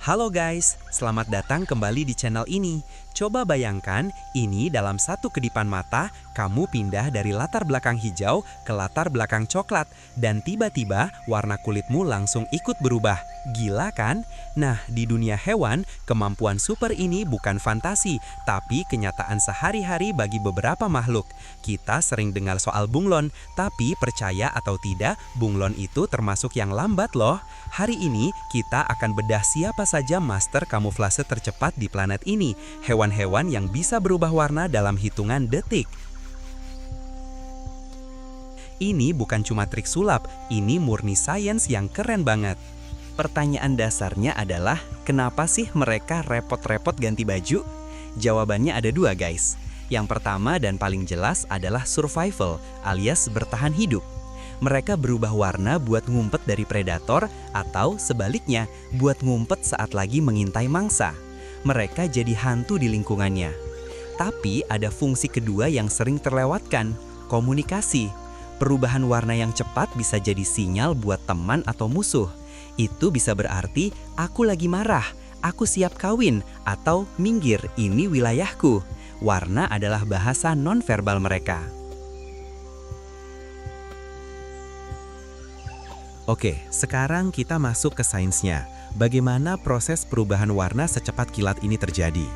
Halo guys, selamat datang kembali di channel ini. Coba bayangkan, ini dalam satu kedipan mata, kamu pindah dari latar belakang hijau ke latar belakang coklat, dan tiba-tiba warna kulitmu langsung ikut berubah. Gila kan? Nah, di dunia hewan, kemampuan super ini bukan fantasi, tapi kenyataan sehari-hari bagi beberapa makhluk. Kita sering dengar soal bunglon, tapi percaya atau tidak, bunglon itu termasuk yang lambat loh. Hari ini, kita akan bedah siapa saja master kamuflase tercepat di planet ini, hewan-hewan yang bisa berubah warna dalam hitungan detik. Ini bukan cuma trik sulap, ini murni sains yang keren banget. Pertanyaan dasarnya adalah, kenapa sih mereka repot-repot ganti baju? Jawabannya ada dua guys. Yang pertama dan paling jelas adalah survival, alias bertahan hidup. Mereka berubah warna buat ngumpet dari predator atau sebaliknya, buat ngumpet saat lagi mengintai mangsa. Mereka jadi hantu di lingkungannya. Tapi ada fungsi kedua yang sering terlewatkan, komunikasi. Perubahan warna yang cepat bisa jadi sinyal buat teman atau musuh. Itu bisa berarti, aku lagi marah, aku siap kawin, atau minggir, ini wilayahku. Warna adalah bahasa nonverbal mereka. Oke, sekarang kita masuk ke sainsnya. Bagaimana proses perubahan warna secepat kilat ini terjadi?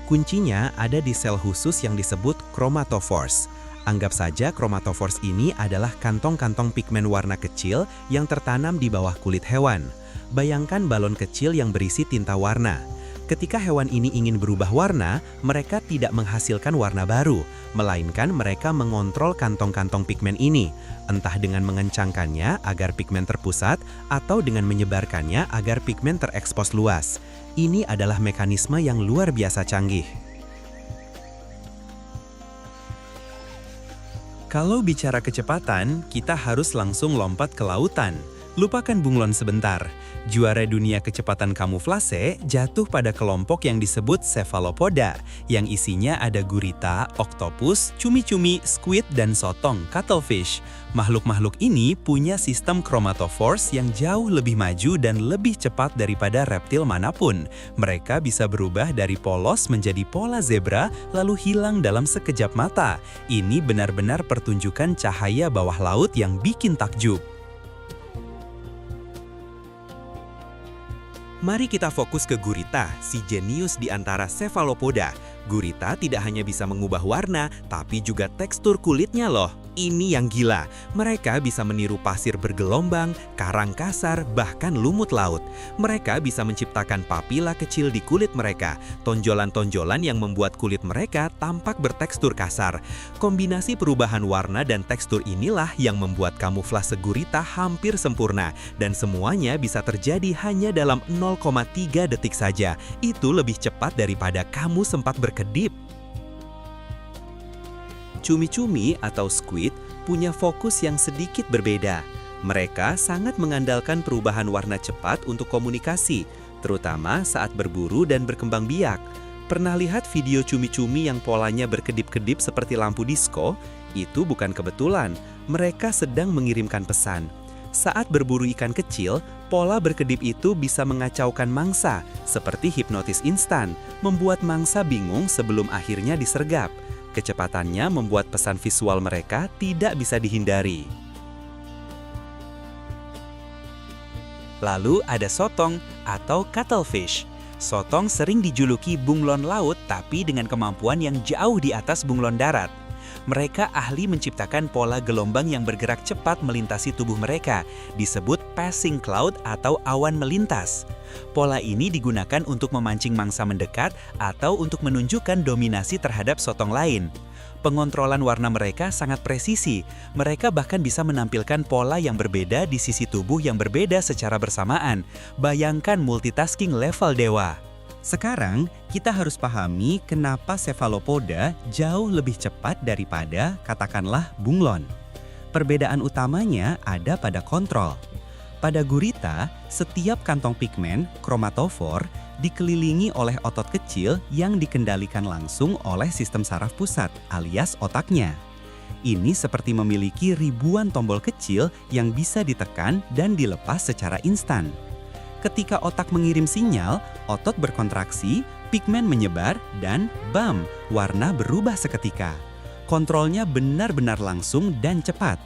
Kuncinya ada di sel khusus yang disebut chromatophores. Anggap saja chromatophores ini adalah kantong-kantong pigmen warna kecil yang tertanam di bawah kulit hewan. Bayangkan balon kecil yang berisi tinta warna. Ketika hewan ini ingin berubah warna, mereka tidak menghasilkan warna baru, melainkan mereka mengontrol kantong-kantong pigmen ini, entah dengan mengencangkannya agar pigmen terpusat atau dengan menyebarkannya agar pigmen terekspos luas. Ini adalah mekanisme yang luar biasa canggih. Kalau bicara kecepatan, kita harus langsung lompat ke lautan. Lupakan bunglon sebentar. Juara dunia kecepatan kamuflase jatuh pada kelompok yang disebut cephalopoda, yang isinya ada gurita, oktopus, cumi-cumi, squid, dan sotong, cuttlefish. Makhluk-makhluk ini punya sistem chromatophores yang jauh lebih maju dan lebih cepat daripada reptil manapun. Mereka bisa berubah dari polos menjadi pola zebra, lalu hilang dalam sekejap mata. Ini benar-benar pertunjukan cahaya bawah laut yang bikin takjub. Mari kita fokus ke gurita, si jenius di antara cephalopoda. Gurita tidak hanya bisa mengubah warna, tapi juga tekstur kulitnya loh. Ini yang gila. Mereka bisa meniru pasir bergelombang, karang kasar, bahkan lumut laut. Mereka bisa menciptakan papila kecil di kulit mereka, tonjolan-tonjolan yang membuat kulit mereka tampak bertekstur kasar. Kombinasi perubahan warna dan tekstur inilah yang membuat kamuflase gurita hampir sempurna, dan semuanya bisa terjadi hanya dalam 0,3 detik saja. Itu lebih cepat daripada kamu sempat berkedip. Cumi-cumi atau squid punya fokus yang sedikit berbeda. Mereka sangat mengandalkan perubahan warna cepat untuk komunikasi, terutama saat berburu dan berkembang biak. Pernah lihat video cumi-cumi yang polanya berkedip-kedip seperti lampu disko? Itu bukan kebetulan, mereka sedang mengirimkan pesan. Saat berburu ikan kecil, pola berkedip itu bisa mengacaukan mangsa, seperti hipnotis instan, membuat mangsa bingung sebelum akhirnya disergap. Kecepatannya membuat pesan visual mereka tidak bisa dihindari. Lalu ada sotong atau cuttlefish. Sotong sering dijuluki bunglon laut tapi dengan kemampuan yang jauh di atas bunglon darat. Mereka ahli menciptakan pola gelombang yang bergerak cepat melintasi tubuh mereka, disebut passing cloud atau awan melintas. Pola ini digunakan untuk memancing mangsa mendekat atau untuk menunjukkan dominasi terhadap sotong lain. Pengontrolan warna mereka sangat presisi. Mereka bahkan bisa menampilkan pola yang berbeda di sisi tubuh yang berbeda secara bersamaan. Bayangkan multitasking level dewa. Sekarang, kita harus pahami kenapa cephalopoda jauh lebih cepat daripada, katakanlah, bunglon. Perbedaan utamanya ada pada kontrol. Pada gurita, setiap kantong pigmen, chromatophore, dikelilingi oleh otot kecil yang dikendalikan langsung oleh sistem saraf pusat, alias otaknya. Ini seperti memiliki ribuan tombol kecil yang bisa ditekan dan dilepas secara instan. Ketika otak mengirim sinyal, otot berkontraksi, pigmen menyebar, dan bam, warna berubah seketika. Kontrolnya benar-benar langsung dan cepat.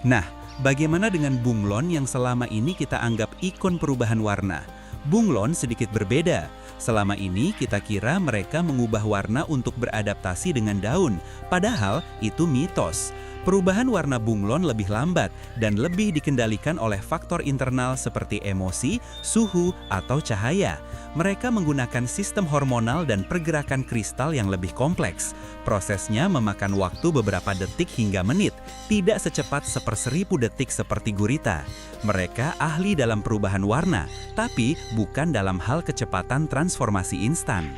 Nah, bagaimana dengan bunglon yang selama ini kita anggap ikon perubahan warna? Bunglon sedikit berbeda. Selama ini kita kira mereka mengubah warna untuk beradaptasi dengan daun, padahal itu mitos. Perubahan warna bunglon lebih lambat dan lebih dikendalikan oleh faktor internal seperti emosi, suhu, atau cahaya. Mereka menggunakan sistem hormonal dan pergerakan kristal yang lebih kompleks. Prosesnya memakan waktu beberapa detik hingga menit, tidak secepat 1/1000 detik seperti gurita. Mereka ahli dalam perubahan warna, tapi bukan dalam hal kecepatan transformasi instan.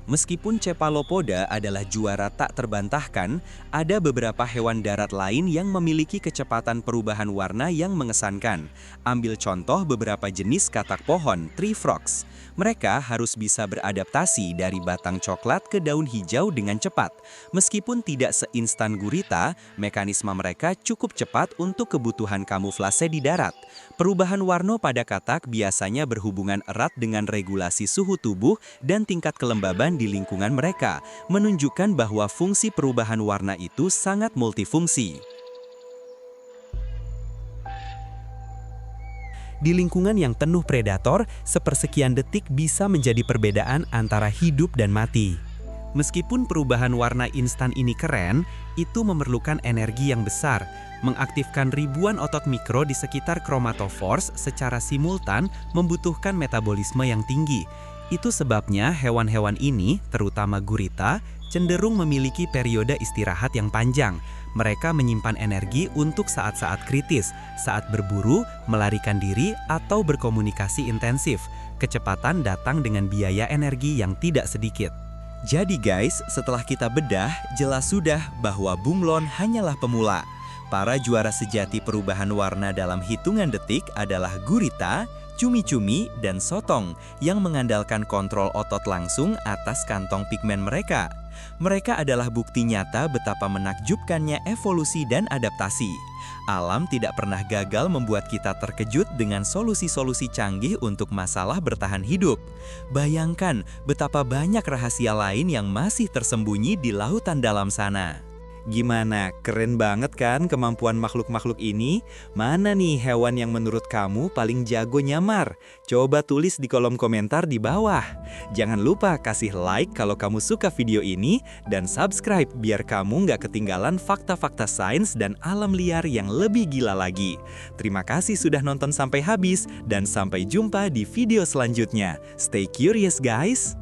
Meskipun Cephalopoda adalah juara tak terbantahkan, ada beberapa hewan darat lain yang memiliki kecepatan perubahan warna yang mengesankan. Ambil contoh beberapa jenis katak pohon, tree frogs. Mereka harus bisa beradaptasi dari batang coklat ke daun hijau dengan cepat. Meskipun tidak seinstan gurita, mekanisme mereka cukup cepat untuk kebutuhan kamuflase di darat. Perubahan warna pada katak biasanya berhubungan erat dengan regulasi suhu tubuh dan tingkat kelembaban di lingkungan mereka, menunjukkan bahwa fungsi perubahan warna itu sangat multifungsi. Di lingkungan yang penuh predator, sepersekian detik bisa menjadi perbedaan antara hidup dan mati. Meskipun perubahan warna instan ini keren, itu memerlukan energi yang besar. Mengaktifkan ribuan otot mikro di sekitar chromatophores secara simultan membutuhkan metabolisme yang tinggi. Itu sebabnya hewan-hewan ini, terutama gurita, cenderung memiliki periode istirahat yang panjang. Mereka menyimpan energi untuk saat-saat kritis, saat berburu, melarikan diri, atau berkomunikasi intensif. Kecepatan datang dengan biaya energi yang tidak sedikit. Jadi guys, setelah kita bedah, jelas sudah bahwa bunglon hanyalah pemula. Para juara sejati perubahan warna dalam hitungan detik adalah gurita, cumi-cumi, dan sotong yang mengandalkan kontrol otot langsung atas kantong pigmen mereka. Mereka adalah bukti nyata betapa menakjubkannya evolusi dan adaptasi. Alam tidak pernah gagal membuat kita terkejut dengan solusi-solusi canggih untuk masalah bertahan hidup. Bayangkan betapa banyak rahasia lain yang masih tersembunyi di lautan dalam sana. Gimana? Keren banget kan kemampuan makhluk-makhluk ini? Mana nih hewan yang menurut kamu paling jago nyamar? Coba tulis di kolom komentar di bawah. Jangan lupa kasih like kalau kamu suka video ini dan subscribe biar kamu nggak ketinggalan fakta-fakta sains dan alam liar yang lebih gila lagi. Terima kasih sudah nonton sampai habis dan sampai jumpa di video selanjutnya. Stay curious guys!